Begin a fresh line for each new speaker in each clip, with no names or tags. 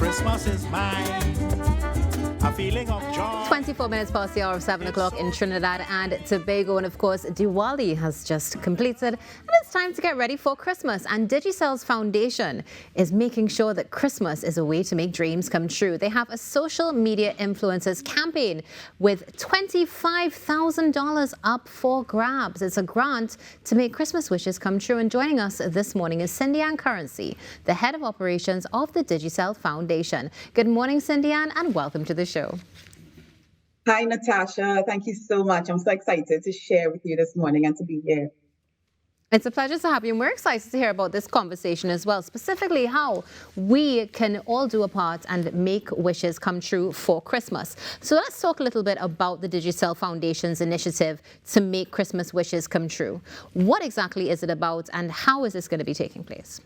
Christmas is mine. A feeling of joy.
24 minutes past the hour of 7 o'clock in Trinidad and Tobago. And of course, Diwali has just completed. And it's time to get ready for Christmas. And Digicel's foundation is making sure that Christmas is a way to make dreams come true. They have a social media influencers campaign with $25,000 up for grabs. It's a grant to make Christmas wishes come true. And joining us this morning is Cindy Ann Currency, the head of operations of the Digicel Foundation. Good morning, Cindy Ann, and welcome to the show.
Hi, Natasha. Thank you so much. I'm so excited to share with you this morning and to be here.
It's a pleasure to have you. And we're excited to hear about this conversation as well, specifically how we can all do a part and make wishes come true for Christmas. So let's talk a little bit about the Digicel Foundation's initiative to make Christmas wishes come true. What exactly is it about and how is this going to be taking place?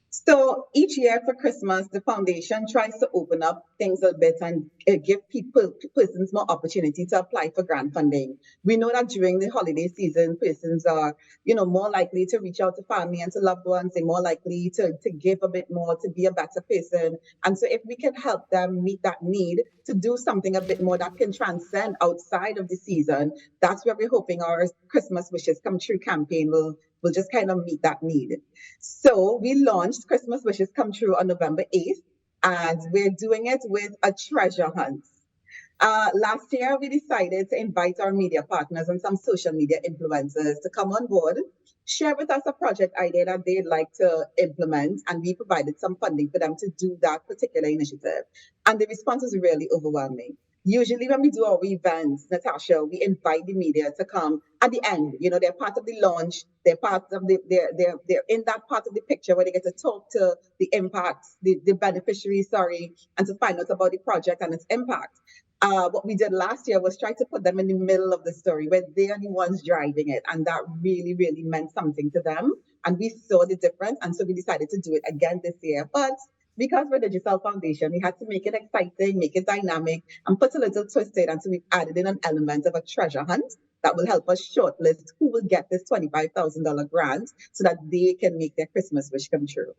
So each year for Christmas, the foundation tries to open up things a bit and give persons more opportunity to apply for grant funding. We know that during the holiday season, persons are, more likely to reach out to family and to loved ones. They're more likely to give a bit more, to be a better person. And so if we can help them meet that need to do something a bit more that can transcend outside of the season, that's where we're hoping our Christmas Wishes Come True campaign will just kind of meet that need. So we launched Christmas Wishes Come True on November 8th, and we're doing it with a treasure hunt. Last year, we decided to invite our media partners and some social media influencers to come on board, share with us a project idea that they'd like to implement, and we provided some funding for them to do that particular initiative. And the response was really overwhelming. Usually when we do our events, Natasha, we invite the media to come at the end. They're part of the launch. They're part of they're in that part of the picture where they get to talk to the impacts, the beneficiaries, and to find out about the project and its impact. What we did last year was try to put them in the middle of the story where they are the ones driving it. And that really, really meant something to them. And we saw the difference. And so we decided to do it again this year. But because we're the Digicel Foundation, we had to make it exciting, make it dynamic, and put a little twist to it. And so we've added in an element of a treasure hunt that will help us shortlist who will get this $25,000 grant so that they can make their Christmas wish come true.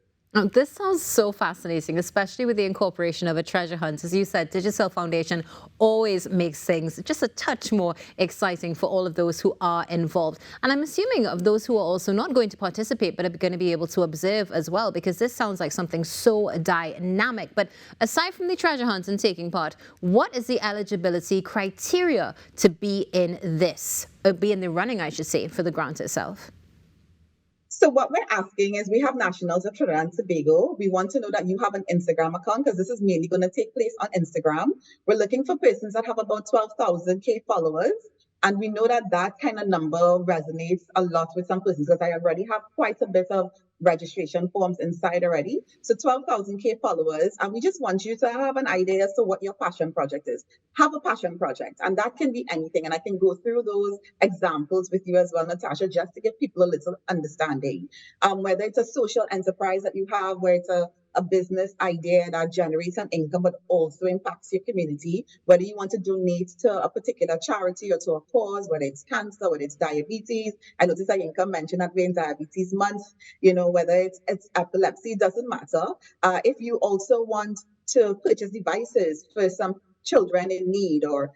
This sounds so fascinating, especially with the incorporation of a treasure hunt. As you said, Digicel Foundation always makes things just a touch more exciting for all of those who are involved. And I'm assuming of those who are also not going to participate, but are going to be able to observe as well, because this sounds like something so dynamic. But aside from the treasure hunt and taking part, what is the eligibility criteria to be in this, or be in the running, I should say, for the grant itself?
So what we're asking is, we have nationals of Trinidad and Tobago. We want to know that you have an Instagram account, because this is mainly going to take place on Instagram. We're looking for persons that have about 12,000 followers. And we know that that kind of number resonates a lot with some persons, because I already have quite a bit of registration forms inside already. So 12,000 followers. And we just want you to have an idea as to what your passion project is. Have a passion project. And that can be anything. And I can go through those examples with you as well, Natasha, just to give people a little understanding. Whether it's a social enterprise that you have, where it's a business idea that generates an income but also impacts your community, whether you want to donate to a particular charity or to a cause, whether it's cancer, whether it's diabetes. I noticed that Inka mentioned that we're in Diabetes Month, whether it's epilepsy, doesn't matter. If you also want to purchase devices for some children in need, or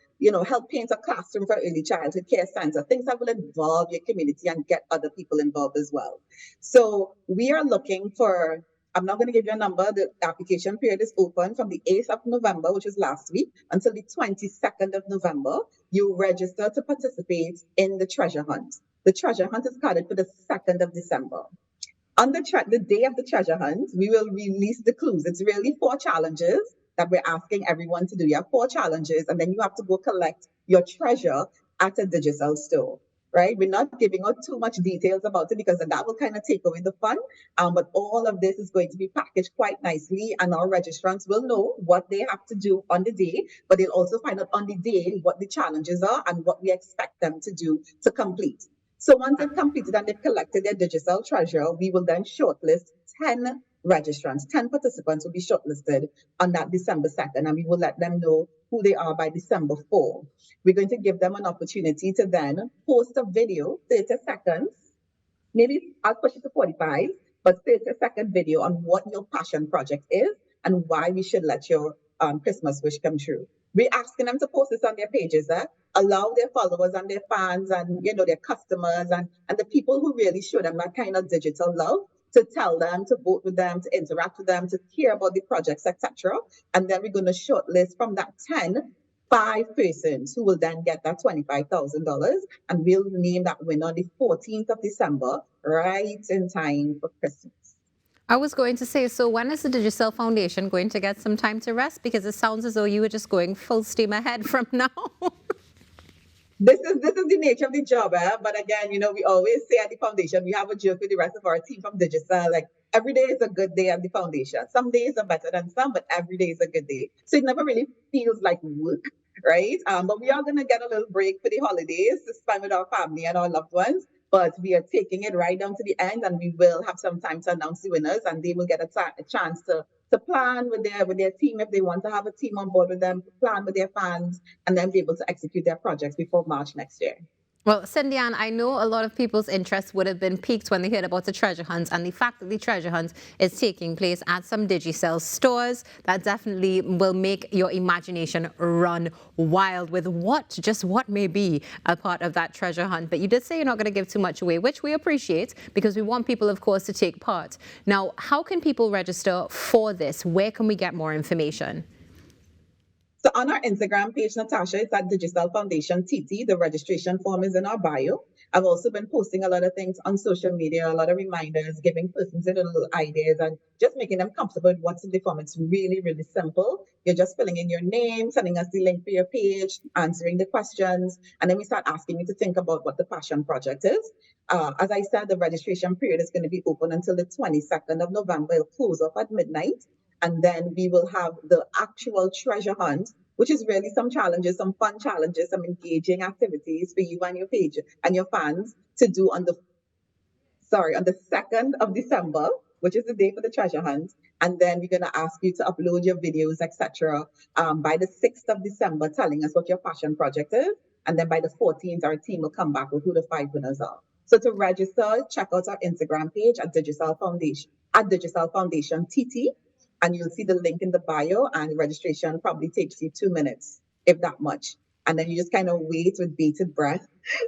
help paint a classroom for early childhood care center, things that will involve your community and get other people involved as well. So we are looking for, I'm not going to give you a number. The application period is open from the 8th of November, which is last week, until the 22nd of November. You register to participate in the treasure hunt. The treasure hunt is scheduled for the 2nd of December. On the day of the treasure hunt, we will release the clues. It's really 4 challenges that we're asking everyone to do. You have 4 challenges, and then you have to go collect your treasure at a Digicel store. Right? We're not giving out too much details about it, because that will kind of take away the fun. But all of this is going to be packaged quite nicely, and our registrants will know what they have to do on the day, but they'll also find out on the day what the challenges are and what we expect them to do to complete. So once they've completed and they've collected their Digicel treasure, we will then shortlist 10 registrants. 10 participants will be shortlisted on that December 2nd, and we will let them know who they are by December 4th. We're going to give them an opportunity to then post a video, 30 seconds, maybe I'll push it to 45, but 30-second video on what your passion project is and why we should let your Christmas wish come true. We're asking them to post this on their pages, allow their followers and their fans and their customers and the people who really show them that kind of digital love to tell them, to vote with them, to interact with them, to care about the projects, etc. And then we're going to shortlist from that 5 persons who will then get that $25,000, and we'll name that winner the 14th of December, right in time for Christmas.
I was going to say, so when is the Digicel Foundation going to get some time to rest? Because it sounds as though you were just going full steam ahead from now.
This is the nature of the job, but again, we always say at the foundation, we have a joke with the rest of our team from Digicel, like every day is a good day at the foundation. Some days are better than some, but every day is a good day. So it never really feels like work, right? But we are going to get a little break for the holidays to spend with our family and our loved ones. But we are taking it right down to the end, and we will have some time to announce the winners, and they will get a chance to plan with their team if they want to have a team on board with them, plan with their fans, and then be able to execute their projects before March next year.
Well, Cindy Ann, I know a lot of people's interest would have been piqued when they heard about the treasure hunt, and the fact that the treasure hunt is taking place at some Digicel stores, that definitely will make your imagination run wild with what may be a part of that treasure hunt. But you did say you're not going to give too much away, which we appreciate because we want people, of course, to take part. Now, how can people register for this? Where can we get more information?
So on our Instagram page, Natasha, it's at Digicel Foundation TT. The registration form is in our bio. I've also been posting a lot of things on social media, a lot of reminders, giving persons little ideas and just making them comfortable with what's in the form. It's really, really simple. You're just filling in your name, sending us the link for your page, answering the questions, and then we start asking you to think about what the passion project is. As I said, the registration period is going to be open until the 22nd of November. It'll close off at midnight. And then we will have the actual treasure hunt, which is really some challenges, some fun challenges, some engaging activities for you and your page and your fans to do on the 2nd of December, which is the day for the treasure hunt. And then we're going to ask you to upload your videos, etc. By the 6th of December, telling us what your passion project is. And then by the 14th, our team will come back with who the 5 winners are. So to register, check out our Instagram page at Digicel Foundation TT. And you'll see the link in the bio, and registration probably takes you 2 minutes, if that much. And then you just kind of wait with bated breath.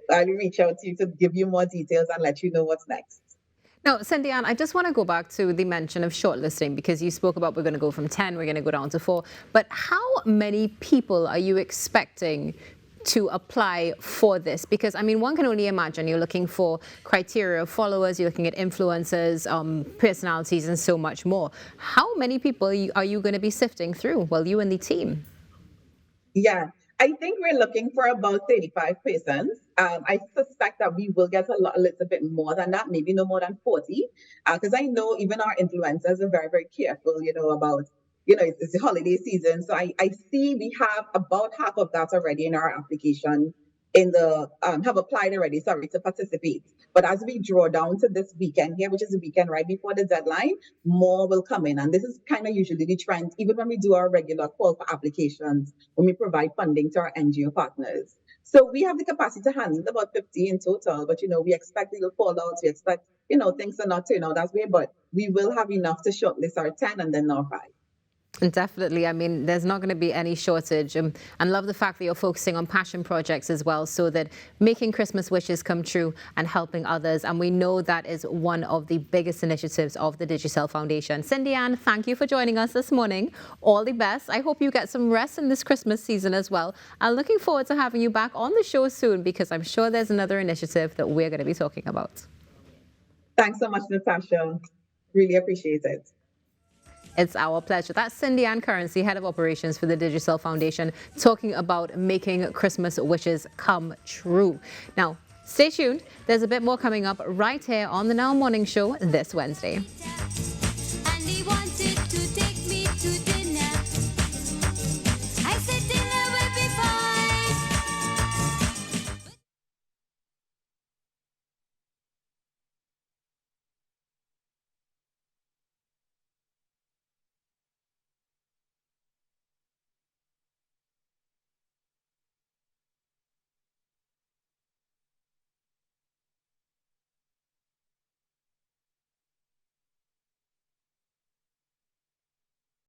I'll reach out to you to give you more details and let you know what's next.
Now, Cindy Ann, I just want to go back to the mention of shortlisting, because you spoke about we're going to go from 10, we're going to go down to 4. But how many people are you expecting to apply for this? Because, I mean, one can only imagine you're looking for criteria of followers, you're looking at influencers, personalities, and so much more. How many people are you going to be sifting through? Well, you and the team.
Yeah, I think we're looking for about 35 persons. I suspect that we will get a little bit more than that, maybe no more than 40, because I know even our influencers are very, very careful, about it's the holiday season. So I see we have about half of that already in our application have applied already, to participate. But as we draw down to this weekend here, which is the weekend right before the deadline, more will come in. And this is kind of usually the trend, even when we do our regular call for applications, when we provide funding to our NGO partners. So we have the capacity to handle about 50 in total, but, we expect little fallouts. We expect, things to not turn out that way, but we will have enough to shortlist our 10 and then our 5.
Definitely. I mean, there's not going to be any shortage. And love the fact that you're focusing on passion projects as well, so that making Christmas wishes come true and helping others. And we know that is one of the biggest initiatives of the Digicel Foundation. Cindy Ann, thank you for joining us this morning. All the best. I hope you get some rest in this Christmas season as well. I'm looking forward to having you back on the show soon, because I'm sure there's another initiative that we're going to be talking about.
Thanks so much, Natasha. Really appreciate it.
It's our pleasure. That's Cindy Ann Currency, Head of Operations for the Digicel Foundation, talking about making Christmas wishes come true. Now, stay tuned. There's a bit more coming up right here on the Now Morning Show this Wednesday.